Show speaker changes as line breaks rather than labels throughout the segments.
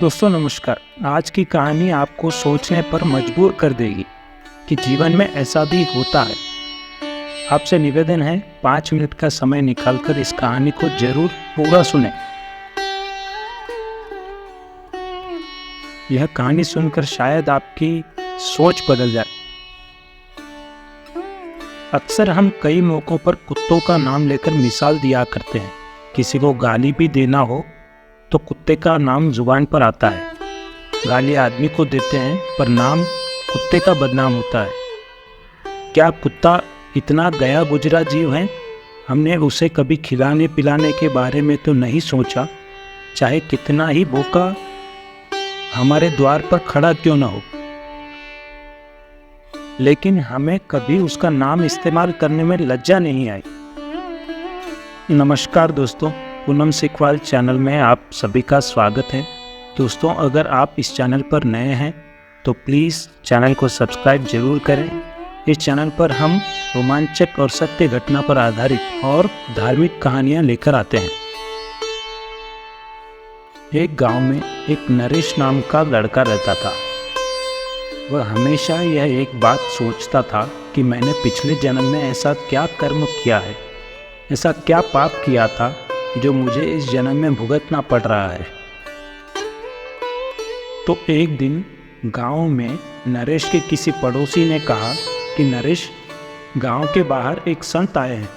दोस्तों नमस्कार। आज की कहानी आपको सोचने पर मजबूर कर देगी कि जीवन में ऐसा भी होता है। आपसे निवेदन है 5 मिनट का समय निकालकर इस कहानी को जरूर पूरा सुने। यह कहानी सुनकर शायद आपकी सोच बदल जाए। अक्सर हम कई मौकों पर कुत्तों का नाम लेकर मिसाल दिया करते हैं। किसी को गाली भी देना हो तो कुत्ते का नाम जुबान पर आता है। गाली आदमी को देते हैं पर नाम कुत्ते का बदनाम होता है। क्या कुत्ता इतना गया गुजरा जीव है? हमने उसे कभी खिलाने पिलाने के बारे में तो नहीं सोचा, चाहे कितना ही भूखा हमारे द्वार पर खड़ा क्यों ना हो। लेकिन हमें कभी उसका नाम इस्तेमाल करने में लज्जा नहीं आई। नमस्कार दोस्तों, पूनम सीखवाल चैनल में आप सभी का स्वागत है। दोस्तों, अगर आप इस चैनल पर नए हैं तो प्लीज़ चैनल को सब्सक्राइब जरूर करें। इस चैनल पर हम रोमांचक और सत्य घटना पर आधारित और धार्मिक कहानियां लेकर आते हैं। एक गांव में एक नरेश नाम का लड़का रहता था। वह हमेशा यह एक बात सोचता था कि मैंने पिछले जन्म में ऐसा क्या कर्म किया है, ऐसा क्या पाप किया था जो मुझे इस जन्म में भुगतना पड़ रहा है। तो एक दिन गांव में नरेश के किसी पड़ोसी ने कहा कि नरेश, गांव के बाहर एक संत आए हैं,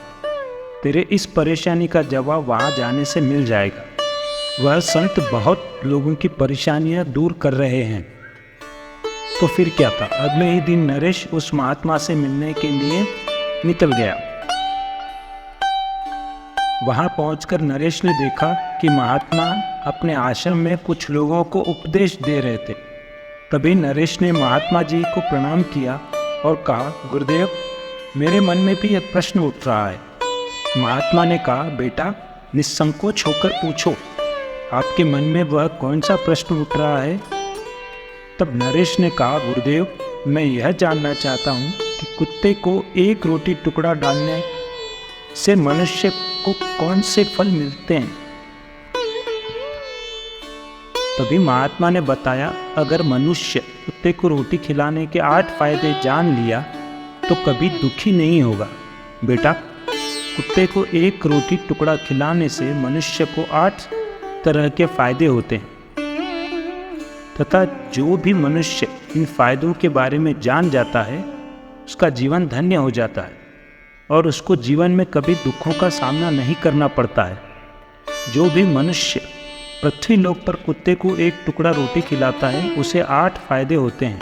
तेरे इस परेशानी का जवाब वहां जाने से मिल जाएगा। वह संत बहुत लोगों की परेशानियां दूर कर रहे हैं। तो फिर क्या था, अगले ही दिन नरेश उस महात्मा से मिलने के लिए निकल गया। वहां पहुंचकर नरेश ने देखा कि महात्मा अपने आश्रम में कुछ लोगों को उपदेश दे रहे थे। तभी नरेश ने महात्मा जी को प्रणाम किया और कहा, गुरुदेव, मेरे मन में भी एक प्रश्न उठ रहा है। महात्मा ने कहा, बेटा, निसंकोच होकर पूछो, आपके मन में वह कौन सा प्रश्न उठ रहा है। तब नरेश ने कहा, गुरुदेव, मैं यह जानना चाहता हूँ कि कुत्ते को एक रोटी टुकड़ा डालने से मनुष्य को कौन से फल मिलते हैं। तभी महात्मा ने बताया, अगर मनुष्य कुत्ते को रोटी खिलाने के 8 फायदे जान लिया तो कभी दुखी नहीं होगा। बेटा, कुत्ते को एक रोटी टुकड़ा खिलाने से मनुष्य को 8 तरह के फायदे होते हैं तथा जो भी मनुष्य इन फायदों के बारे में जान जाता है उसका जीवन धन्य हो जाता है और उसको जीवन में कभी दुखों का सामना नहीं करना पड़ता है। जो भी मनुष्य पृथ्वी लोक पर कुत्ते को एक टुकड़ा रोटी खिलाता है उसे 8 फायदे होते हैं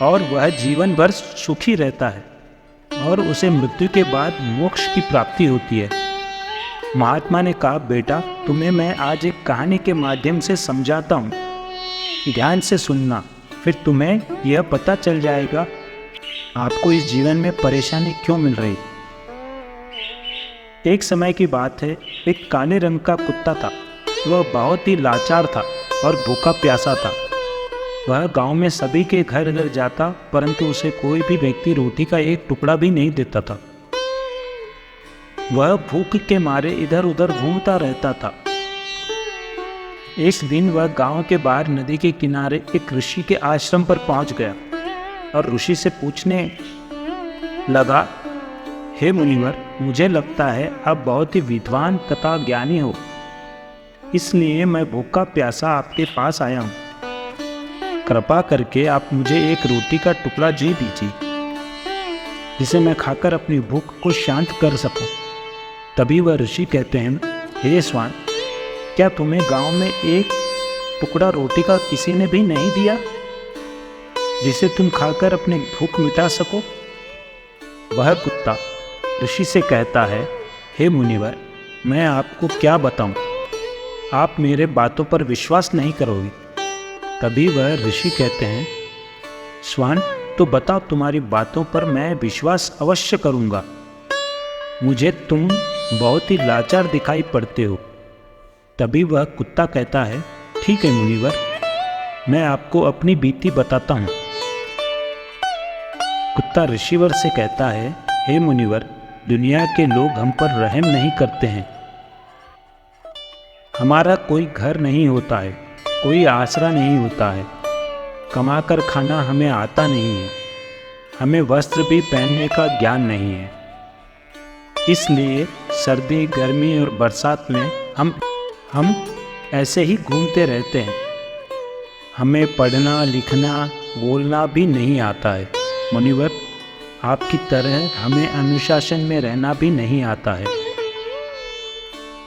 और वह जीवन भर सुखी रहता है और उसे मृत्यु के बाद मोक्ष की प्राप्ति होती है। महात्मा ने कहा, बेटा, तुम्हें मैं आज एक कहानी के माध्यम से समझाता हूँ, ध्यान से सुनना, फिर तुम्हें यह पता चल जाएगा आपको इस जीवन में परेशानी क्यों मिल रही। एक समय की बात है, एक काले रंग का कुत्ता था। वह बहुत ही लाचार था और भूखा प्यासा था। वह गांव में सभी के घर घर जाता, परंतु उसे कोई भी व्यक्ति रोटी का एक टुकड़ा भी नहीं देता था। वह भूख के मारे इधर उधर घूमता रहता था। एक दिन वह गांव के बाहर नदी के किनारे एक ऋषि के आश्रम पर पहुंच गया और ऋषि से पूछने लगा, हे मुनिवर, मुझे लगता है आप बहुत ही विद्वान तथा ज्ञानी हो, इसलिए मैं भूखा प्यासा आपके पास आया हूँ। कृपा करके आप मुझे एक रोटी का टुकड़ा दे दीजिए जिसे मैं खाकर अपनी भूख को शांत कर सकूं। तभी वह ऋषि कहते हैं, हे स्वान, क्या तुम्हें गांव में एक टुकड़ा रोटी का किसी ने भी नहीं दिया जिसे तुम खाकर अपनी भूख मिटा सको। वह कुत्ता ऋषि से कहता है, हे मुनिवर, मैं आपको क्या बताऊं, आप मेरे बातों पर विश्वास नहीं करोगे। तभी वह ऋषि कहते हैं, स्वान, तो बताओ, तुम्हारी बातों पर मैं विश्वास अवश्य करूंगा। मुझे तुम बहुत ही लाचार दिखाई पड़ते हो। तभी वह कुत्ता कहता है, ठीक है मुनिवर, मैं आपको अपनी बीती बताता हूँ। कुत्ता ऋषिवर से कहता है, हे मुनिवर, दुनिया के लोग हम पर रहम नहीं करते हैं। हमारा कोई घर नहीं होता है, कोई आसरा नहीं होता है, कमाकर खाना हमें आता नहीं है, हमें वस्त्र भी पहनने का ज्ञान नहीं है। इसलिए सर्दी, गर्मी और बरसात में हम ऐसे ही घूमते रहते हैं। हमें पढ़ना, लिखना, बोलना भी नहीं आता है। मुनिवर, आपकी तरह हमें अनुशासन में रहना भी नहीं आता है।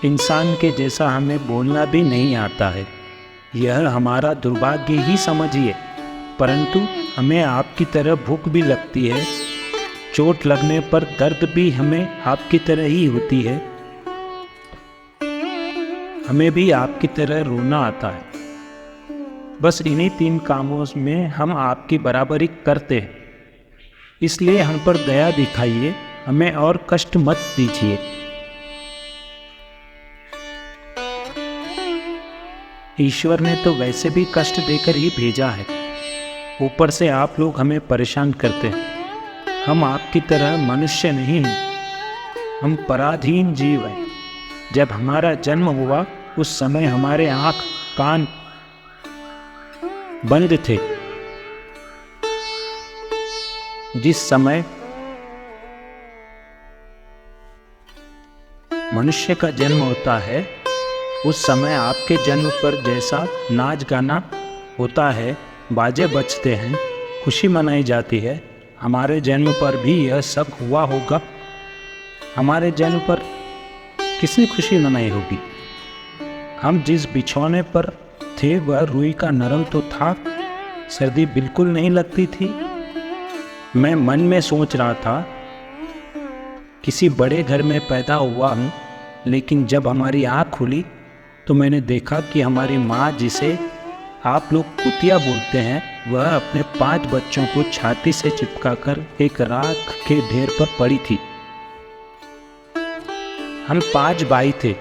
इंसान के जैसा हमें बोलना भी नहीं आता है। यह हमारा दुर्भाग्य ही समझिए, परंतु हमें आपकी तरह भूख भी लगती है। चोट लगने पर दर्द भी हमें आपकी तरह ही होती है। हमें भी आपकी तरह रोना आता है। बस इन्हीं 3 कामों में हम आपकी बराबरी करते हैं। इसलिए हम पर दया दिखाइए, हमें और कष्ट मत दीजिए। ईश्वर ने तो वैसे भी कष्ट देकर ही भेजा है, ऊपर से आप लोग हमें परेशान करते हैं। हम आपकी तरह मनुष्य नहीं हैं, हम पराधीन जीव हैं। जब हमारा जन्म हुआ उस समय हमारे आँख कान बंद थे। जिस समय मनुष्य का जन्म होता है उस समय आपके जन्म पर जैसा नाच गाना होता है, बाजे बजते हैं, खुशी मनाई जाती है, हमारे जन्म पर भी यह सब हुआ होगा। हमारे जन्म पर किसने खुशी मनाई होगी? हम जिस बिछौने पर थे वह रुई का नरम तो था, सर्दी बिल्कुल नहीं लगती थी। मैं मन में सोच रहा था, किसी बड़े घर में पैदा हुआ हूँ, लेकिन जब हमारी आँख खुली तो मैंने देखा कि हमारी माँ, जिसे आप लोग कुतिया बोलते हैं, वह अपने 5 बच्चों को छाती से चिपकाकर एक राख के ढेर पर पड़ी थी। हम 5 भाई थे,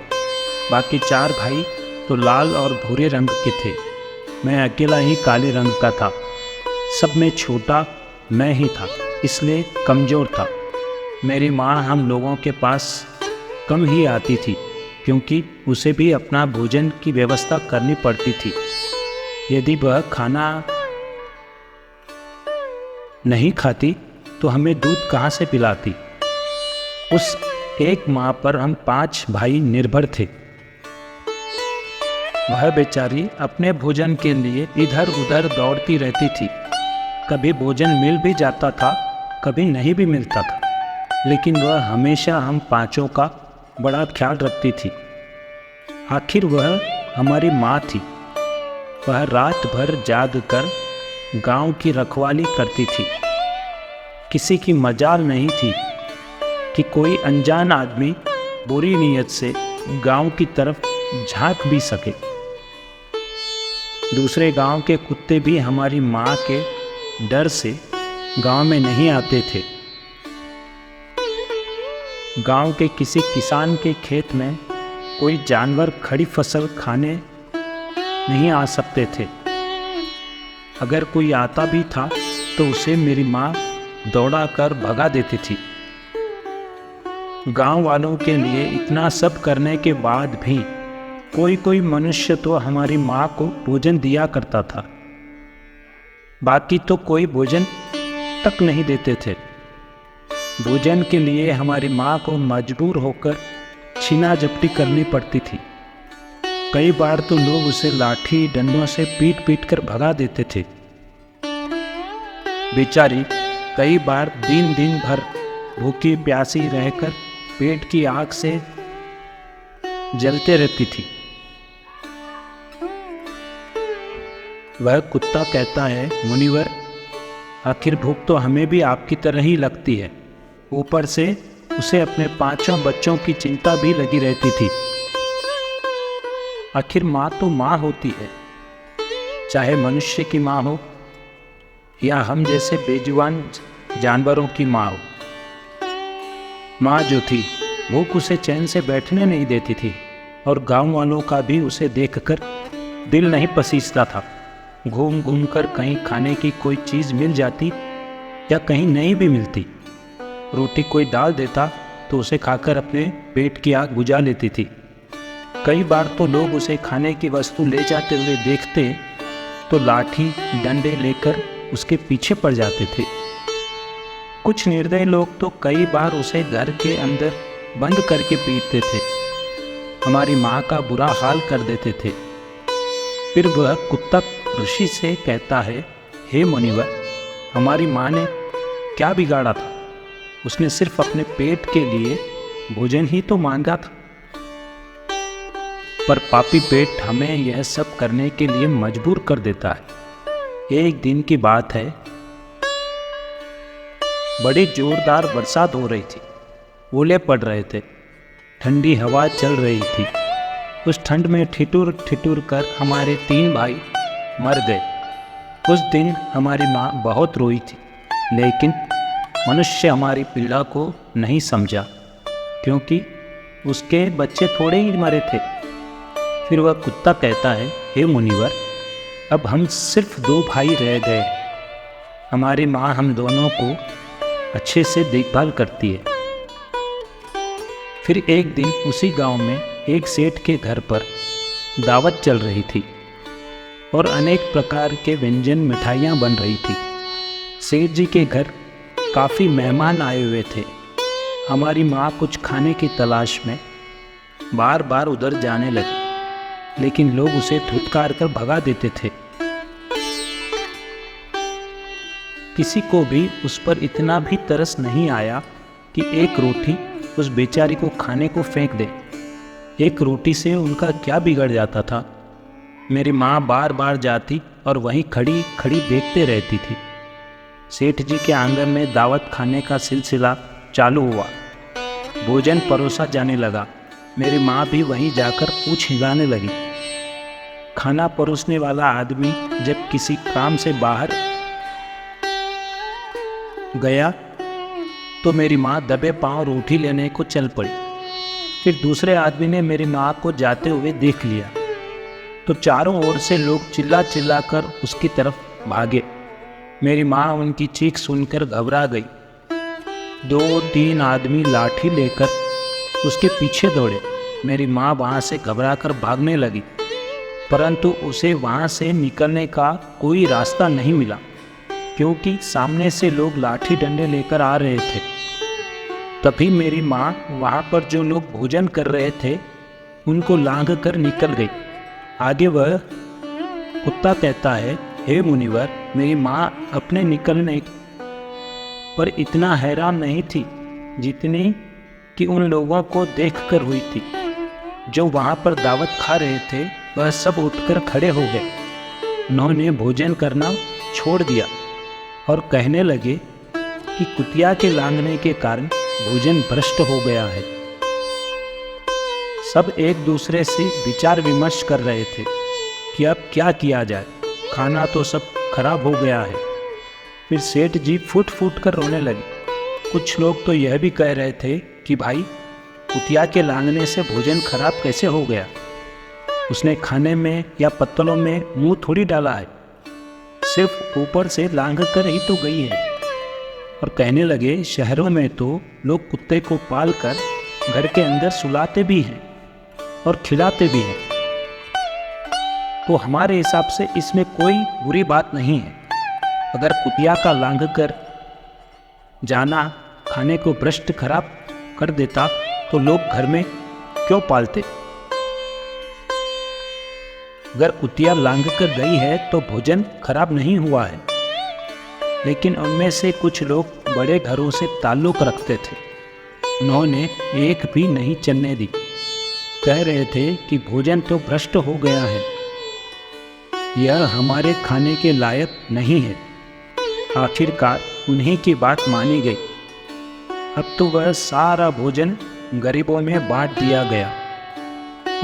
बाकी 4 भाई तो लाल और भूरे रंग के थे। मैं अकेला ही काले रंग का था। सब में छोटा मैं ही था, इसलिए कमज़ोर था। मेरी माँ हम लोगों के पास कम ही आती थी, क्योंकि उसे भी अपना भोजन की व्यवस्था करनी पड़ती थी। यदि वह खाना नहीं खाती तो हमें दूध कहाँ से पिलाती? उस एक माँ पर हम 5 भाई निर्भर थे। वह बेचारी अपने भोजन के लिए इधर उधर दौड़ती रहती थी। कभी भोजन मिल भी जाता था, कभी नहीं भी मिलता था, लेकिन वह हमेशा हम 5 का बड़ा ख्याल रखती थी। आखिर वह हमारी माँ थी। वह रात भर जाग कर गांव की रखवाली करती थी। किसी की मजाल नहीं थी कि कोई अनजान आदमी बुरी नीयत से गांव की तरफ झांक भी सके। दूसरे गांव के कुत्ते भी हमारी माँ के डर से गांव में नहीं आते थे। गांव के किसी किसान के खेत में कोई जानवर खड़ी फसल खाने नहीं आ सकते थे। अगर कोई आता भी था तो उसे मेरी माँ दौड़ा कर भगा देती थी। गांव वालों के लिए इतना सब करने के बाद भी कोई मनुष्य तो हमारी माँ को भोजन दिया करता था, बाकी तो कोई भोजन तक नहीं देते थे। भोजन के लिए हमारी माँ को मजबूर होकर छीना झपटी करनी पड़ती थी। कई बार तो लोग उसे लाठी डंडों से पीट पीट कर भगा देते थे। बेचारी कई बार दिन भर भूखी प्यासी रहकर पेट की आग से जलते रहती थी। वह कुत्ता कहता है, मुनिवर, आखिर भूख तो हमें भी आपकी तरह ही लगती है। ऊपर से उसे अपने 5 बच्चों की चिंता भी लगी रहती थी। आखिर माँ तो माँ होती है, चाहे मनुष्य की माँ हो या हम जैसे बेजुबान जानवरों की माँ हो। माँ जो थी भूख उसे चैन से बैठने नहीं देती थी, और गांव वालों का भी उसे देखकर दिल नहीं पसीजता था। घूम घूम कर कहीं खाने की कोई चीज़ मिल जाती या कहीं नहीं भी मिलती, रोटी कोई डाल देता तो उसे खाकर अपने पेट की आग बुझा लेती थी। कई बार तो लोग उसे खाने की वस्तु ले जाते हुए देखते तो लाठी डंडे लेकर उसके पीछे पड़ जाते थे। कुछ निर्दयी लोग तो कई बार उसे घर के अंदर बंद करके पीटते थे, हमारी माँ का बुरा हाल कर देते थे। फिर वह कुत्ता ऋषि से कहता है, हे मुनिवर, हमारी माँ ने क्या बिगाड़ा था? उसने सिर्फ अपने पेट के लिए भोजन ही तो मांगा था, पर पापी पेट हमें यह सब करने के लिए मजबूर कर देता है। एक दिन की बात है, बड़ी जोरदार बरसात हो रही थी, ओले पड़ रहे थे, ठंडी हवा चल रही थी। उस ठंड में ठिठुर ठिठुर कर हमारे 3 भाई मर गए। उस दिन हमारी माँ बहुत रोई थी, लेकिन मनुष्य हमारी पीड़ा को नहीं समझा, क्योंकि उसके बच्चे थोड़े ही मरे थे। फिर वह कुत्ता कहता है, हे मुनिवर, अब हम सिर्फ 2 भाई रह गए। हमारी माँ हम दोनों को अच्छे से देखभाल करती है। फिर एक दिन उसी गांव में एक सेठ के घर पर दावत चल रही थी और अनेक प्रकार के व्यंजन मिठाइयाँ बन रही थी। सेठ जी के घर काफ़ी मेहमान आए हुए थे। हमारी माँ कुछ खाने की तलाश में बार बार उधर जाने लगी, लेकिन लोग उसे धुतकार कर भगा देते थे। किसी को भी उस पर इतना भी तरस नहीं आया कि एक रोटी उस बेचारी को खाने को फेंक दे। एक रोटी से उनका क्या बिगड़ जाता था? मेरी माँ बार बार जाती और वहीं खड़ी खड़ी देखते रहती थी। सेठ जी के आंगन में दावत खाने का सिलसिला चालू हुआ। भोजन परोसा जाने लगा। मेरी माँ भी वहीं जाकर पूँछ हिलाने लगी। खाना परोसने वाला आदमी जब किसी काम से बाहर गया तो मेरी माँ दबे पांव रोटी लेने को चल पड़ी। फिर दूसरे आदमी ने मेरी माँ को जाते हुए देख लिया तो चारों ओर से लोग चिल्ला चिल्ला कर उसकी तरफ भागे। मेरी माँ उनकी चीख सुनकर घबरा गई। 2-3 आदमी लाठी लेकर उसके पीछे दौड़े। मेरी माँ वहाँ से घबरा कर भागने लगी, परंतु उसे वहाँ से निकलने का कोई रास्ता नहीं मिला, क्योंकि सामने से लोग लाठी डंडे लेकर आ रहे थे। तभी मेरी माँ वहाँ पर जो लोग भोजन कर रहे थे उनको लांघ कर निकल गई। आगे वह कुत्ता कहता है, हे मुनिवर, मेरी माँ अपने निकलने पर इतना हैरान नहीं थी जितनी कि उन लोगों को देखकर हुई थी। जो वहाँ पर दावत खा रहे थे वह सब उठकर खड़े हो गए। उन्होंने भोजन करना छोड़ दिया और कहने लगे कि कुतिया के लांघने के कारण भोजन भ्रष्ट हो गया है। सब एक दूसरे से विचार विमर्श कर रहे थे कि अब क्या किया जाए, खाना तो सब खराब हो गया है। फिर सेठ जी फूट फूट कर रोने लगे। कुछ लोग तो यह भी कह रहे थे कि भाई, कुतिया के लांघने से भोजन खराब कैसे हो गया? उसने खाने में या पत्तलों में मुंह थोड़ी डाला है, सिर्फ ऊपर से लांघ कर ही तो गई है। और कहने लगे, शहरों में तो लोग कुत्ते को पाल कर घर के अंदर सुलाते भी हैं और खिलाते भी हैं, तो हमारे हिसाब से इसमें कोई बुरी बात नहीं है। अगर कुतिया का लांघ कर जाना खाने को भ्रष्ट खराब कर देता तो लोग घर में क्यों पालते? अगर कुतिया लांघ कर गई है तो भोजन खराब नहीं हुआ है। लेकिन उनमें से कुछ लोग बड़े घरों से ताल्लुक रखते थे, उन्होंने एक भी नहीं चलने दी। कह रहे थे कि भोजन तो भ्रष्ट हो गया है, यह हमारे खाने के लायक नहीं है। आखिरकार उन्हीं की बात मानी गई। अब तो वह सारा भोजन गरीबों में बांट दिया गया।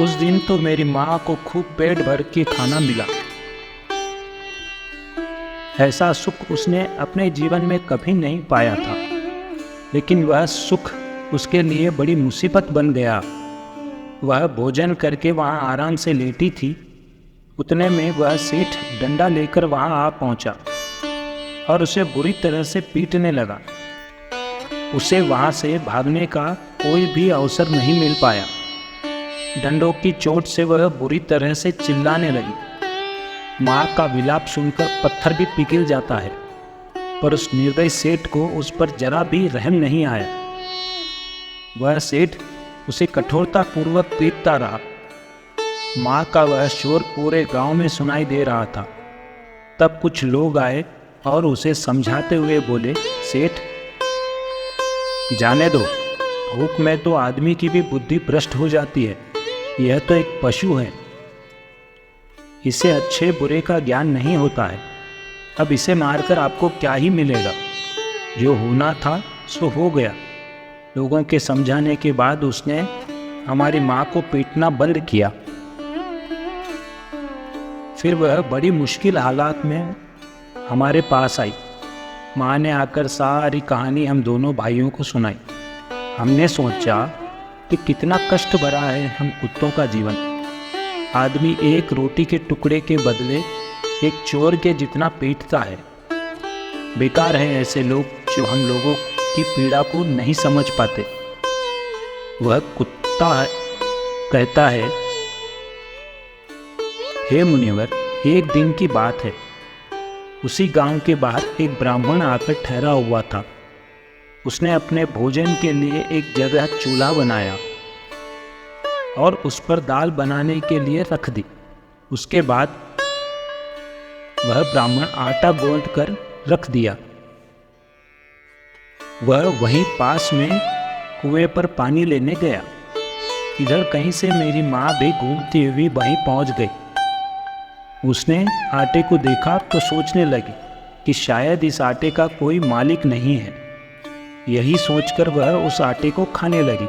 उस दिन तो मेरी माँ को खूब पेट भर के खाना मिला। ऐसा सुख उसने अपने जीवन में कभी नहीं पाया था, लेकिन वह सुख उसके लिए बड़ी मुसीबत बन गया। वह भोजन करके वहाँ आराम से लेटी थी, उतने में वह सेठ डंडा लेकर वहाँ आ पहुँचा और उसे बुरी तरह से पीटने लगा। उसे वहाँ से भागने का कोई भी अवसर नहीं मिल पाया। डंडों की चोट से वह बुरी तरह से चिल्लाने लगी। माँ का विलाप सुनकर पत्थर भी पिघल जाता है, पर उस निर्दयी सेठ को उस पर जरा भी रहम नहीं आया। वह सेठ उसे कठोरता पूर्वक पीटता रहा। माँ का वह शोर पूरे गांव में सुनाई दे रहा था। तब कुछ लोग आए और उसे समझाते हुए बोले, सेठ जाने दो, भूख में तो आदमी की भी बुद्धि भ्रष्ट हो जाती है। यह तो एक पशु है, इसे अच्छे बुरे का ज्ञान नहीं होता है। अब इसे मारकर आपको क्या ही मिलेगा? जो होना था सो हो गया। लोगों के समझाने के बाद उसने हमारी माँ को पीटना बंद किया। फिर वह बड़ी मुश्किल हालात में हमारे पास आई। माँ ने आकर सारी कहानी हम दोनों भाइयों को सुनाई। हमने सोचा कि कितना कष्ट भरा है हम कुत्तों का जीवन। आदमी एक रोटी के टुकड़े के बदले एक चोर के जितना पीटता है। बेकार है ऐसे लोग जो हम लोगों की पीड़ा को नहीं समझ पाते। वह कुत्ता कहता है, हे मुनिवर, एक दिन की बात है। उसी गांव के बाहर एक ब्राह्मण आकर ठहरा हुआ था। उसने अपने भोजन के लिए एक जगह चूल्हा बनाया और उस पर दाल बनाने के लिए रख दी। उसके बाद वह ब्राह्मण आटा गूंथ कर रख दिया। वह वहीं पास में कुएं पर पानी लेने गया। इधर कहीं से मेरी माँ भी घूमती हुई वहीं पहुंच गई। उसने आटे को देखा तो सोचने लगी कि शायद इस आटे का कोई मालिक नहीं है। यही सोचकर वह उस आटे को खाने लगी।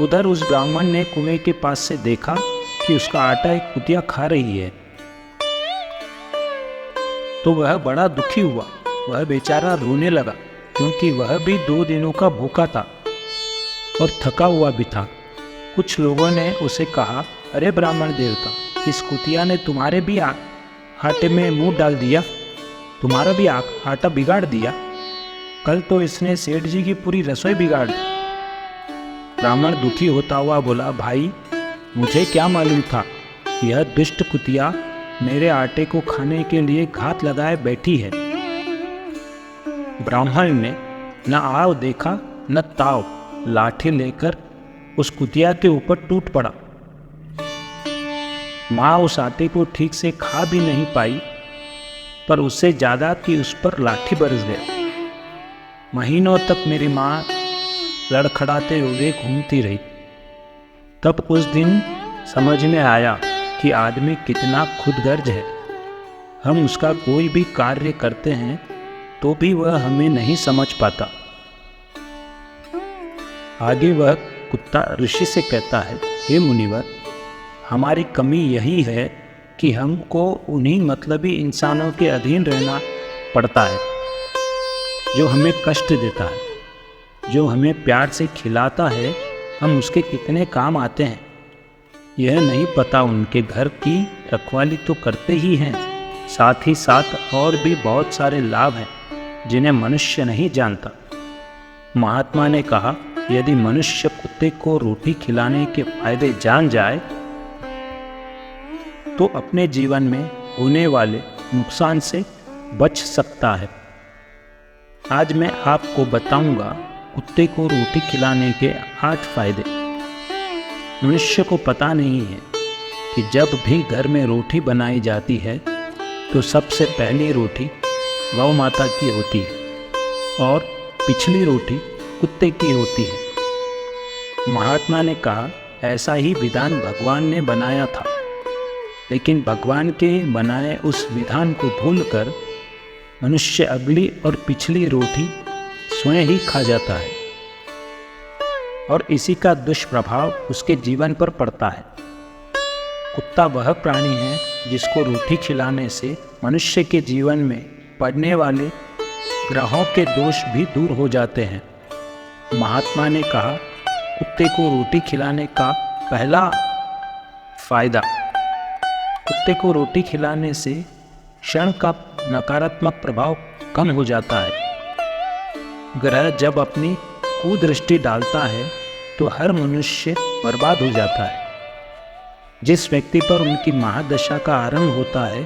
उधर उस ब्राह्मण ने कुएं के पास से देखा कि उसका आटा एक कुतिया खा रही है, तो वह बड़ा दुखी हुआ। वह बेचारा रोने लगा, क्योंकि वह भी 2 दिनों का भूखा था और थका हुआ भी था। कुछ लोगों ने उसे कहा, अरे ब्राह्मण देवता, इस कुतिया ने तुम्हारे भी आटे में मुंह डाल दिया, तुम्हारा भी आटा बिगाड़ दिया। कल तो इसने सेठ जी की पूरी रसोई बिगाड़ दी। ब्राह्मण दुखी होता हुआ बोला, भाई मुझे क्या मालूम था, यह दुष्ट कुतिया मेरे आटे को खाने के लिए घात लगाए बैठी है। ब्राह्मण ने न आव देखा न ताव, लाठी लेकर उस कुतिया के ऊपर टूट पड़ा। माँ उस आटे को ठीक से खा भी नहीं पाई, पर उससे ज्यादा कि उस पर लाठी बरस गया। महीनों तक मेरी माँ लड़खड़ाते हुए घूमती रही। तब उस दिन समझ में आया कि आदमी कितना खुदगर्ज है। हम उसका कोई भी कार्य करते हैं तो भी वह हमें नहीं समझ पाता। आगे वह कुत्ता ऋषि से कहता है, हे मुनिवर, हमारी कमी यही है कि हमको उन्हीं मतलबी इंसानों के अधीन रहना पड़ता है, जो हमें कष्ट देता है। जो हमें प्यार से खिलाता है, हम उसके कितने काम आते हैं यह नहीं पता। उनके घर की रखवाली तो करते ही हैं, साथ ही साथ और भी बहुत सारे लाभ हैं जिन्हें मनुष्य नहीं जानता। महात्मा ने कहा, यदि मनुष्य कुत्ते को रोटी खिलाने के फायदे जान जाए तो अपने जीवन में होने वाले नुकसान से बच सकता है। आज मैं आपको बताऊंगा कुत्ते को रोटी खिलाने के 8 फायदे। मनुष्य को पता नहीं है कि जब भी घर में रोटी बनाई जाती है तो सबसे पहली रोटी गौ माता की होती है और पिछली रोटी कुत्ते की होती है। महात्मा ने कहा, ऐसा ही विधान भगवान ने बनाया था, लेकिन भगवान के बनाए उस विधान को भूलकर मनुष्य अगली और पिछली रोटी स्वयं ही खा जाता है और इसी का दुष्प्रभाव उसके जीवन पर पड़ता है। कुत्ता वह प्राणी है जिसको रोटी खिलाने से मनुष्य के जीवन में पड़ने वाले ग्रहों के दोष भी दूर हो जाते हैं। महात्मा ने कहा, कुत्ते को रोटी खिलाने का पहला फायदा, कुत्ते को रोटी खिलाने से क्षण का नकारात्मक प्रभाव कम हो जाता है। ग्रह जब अपनी कुदृष्टि डालता है तो हर मनुष्य बर्बाद हो जाता है। जिस व्यक्ति पर उनकी महादशा का आरंभ होता है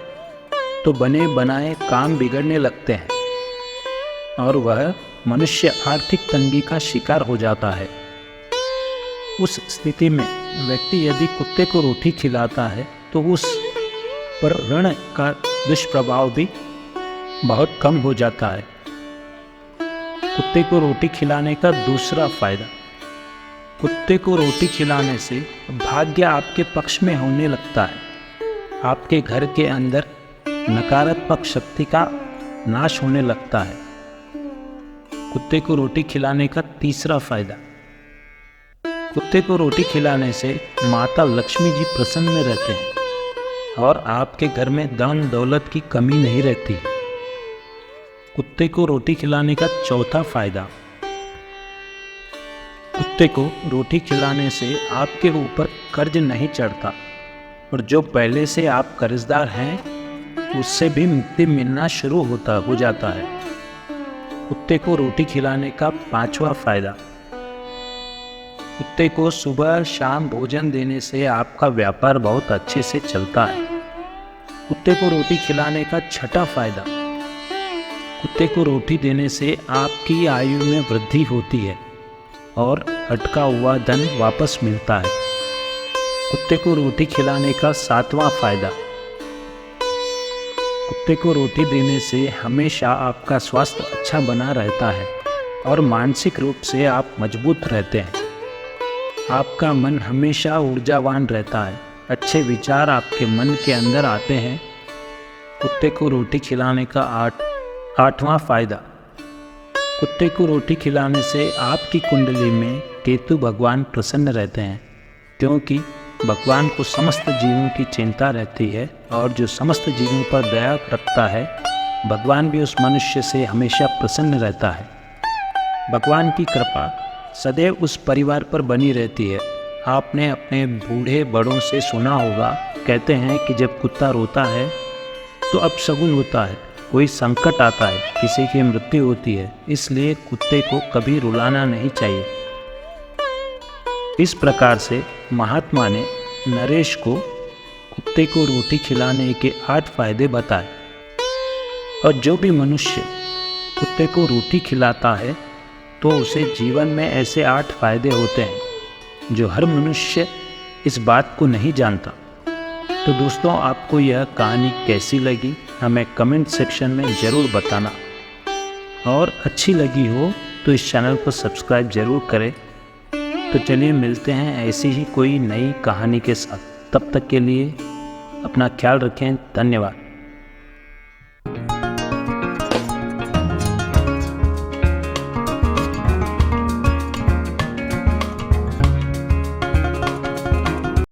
तो बने बनाए काम बिगड़ने लगते हैं और वह मनुष्य आर्थिक तंगी का शिकार हो जाता है। उस स्थिति में व्यक्ति यदि कुत्ते को रोटी खिलाता है तो उस पर ऋण का दुष्प्रभाव भी बहुत कम हो जाता है। कुत्ते को रोटी खिलाने का दूसरा फायदा। कुत्ते को रोटी खिलाने से भाग्य आपके पक्ष में होने लगता है। आपके घर के अंदर नकारात्मक शक्ति का नाश होने लगता है। कुत्ते को रोटी खिलाने का तीसरा फायदा। कुत्ते को रोटी खिलाने से माता लक्ष्मी जी प्रसन्न रहते हैं और आपके घर में धन दौलत की कमी नहीं रहती। कुत्ते को रोटी खिलाने का चौथा फायदा। कुत्ते को रोटी खिलाने से आपके ऊपर कर्ज नहीं चढ़ता और जो पहले से आप कर्जदार हैं उससे भी मुक्ति मिलना शुरू हो जाता है। कुत्ते को रोटी खिलाने का पांचवा फायदा। कुत्ते को सुबह शाम भोजन देने से आपका व्यापार बहुत अच्छे से चलता है। कुत्ते को रोटी खिलाने का छठा फायदा। कुत्ते को रोटी देने से आपकी आयु में वृद्धि होती है और अटका हुआ धन वापस मिलता है। कुत्ते को रोटी खिलाने का सातवां फायदा। कुत्ते को रोटी देने से हमेशा आपका स्वास्थ्य अच्छा बना रहता है और मानसिक रूप से आप मजबूत रहते हैं। आपका मन हमेशा ऊर्जावान रहता है। अच्छे विचार आपके मन के अंदर आते हैं। कुत्ते को रोटी खिलाने का आठवां फायदा। कुत्ते को रोटी खिलाने से आपकी कुंडली में केतु भगवान प्रसन्न रहते हैं, क्योंकि भगवान को समस्त जीवों की चिंता रहती है और जो समस्त जीवों पर दया रखता है भगवान भी उस मनुष्य से हमेशा प्रसन्न रहता है। भगवान की कृपा सदैव उस परिवार पर बनी रहती है। आपने अपने बूढ़े बड़ों से सुना होगा, कहते हैं कि जब कुत्ता रोता है तो अपशगुन होता है, कोई संकट आता है, किसी की मृत्यु होती है। इसलिए कुत्ते को कभी रुलाना नहीं चाहिए। इस प्रकार से महात्मा ने नरेश को कुत्ते को रोटी खिलाने के 8 फायदे बताए और जो भी मनुष्य कुत्ते को रोटी खिलाता है तो उसे जीवन में ऐसे 8 फायदे होते हैं जो हर मनुष्य इस बात को नहीं जानता। तो दोस्तों, आपको यह कहानी कैसी लगी हमें कमेंट सेक्शन में ज़रूर बताना और अच्छी लगी हो तो इस चैनल को सब्सक्राइब ज़रूर करें। तो चलिए मिलते हैं ऐसी ही कोई नई कहानी के साथ। तब तक के लिए अपना ख्याल रखें। धन्यवाद।